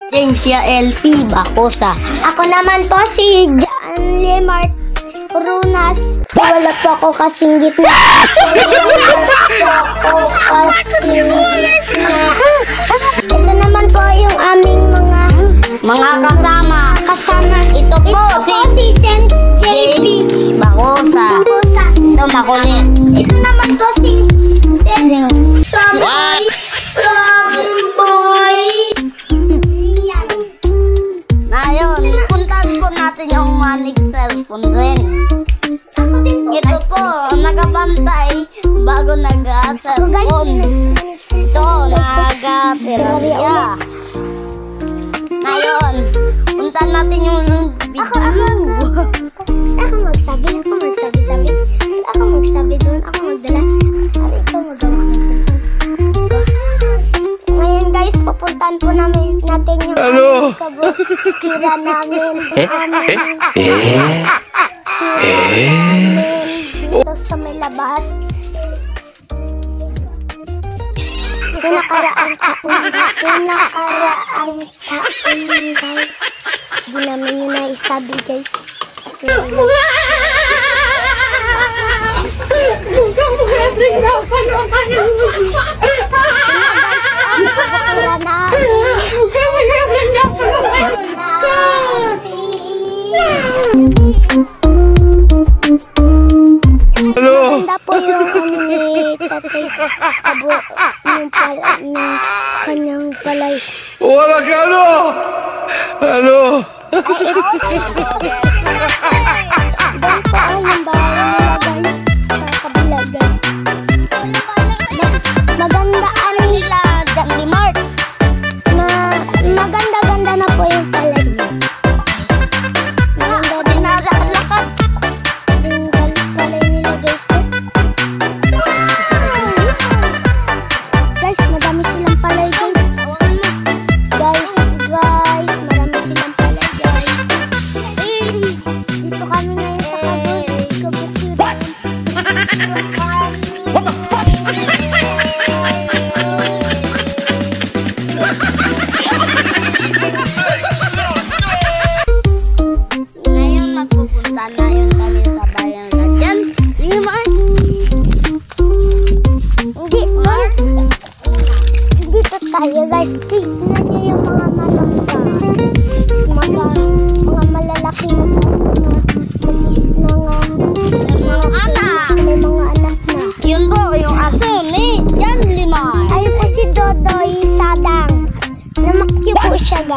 Jensia LP Bacosa. Ako naman po si Janly Mart Runas. Wala po ako kasing gitna. Ito naman po yung aming Mga kasama. Ito po si Saint JP Bacosa. Ito makulit. Ito naman po si Tomboy. Ngayon, puntahan po natin yung manik cellphone rin. Ito po, nagabantay bago nag-cellphone. Ito, nag-terapya. Ngayon, puntahan natin yung video. Ako magsabi doon, ako magdala. Ikaw magawa ng cellphone. Ngayon guys, pupuntahan po natin yung kabukira namin. Dito sa may labas. Yung nakaraang taon guys. Hindi namin yun naisabi guys. Maganda po yung ni Tatay Abo, yung kanyang palay. Wala ka ano? Doon po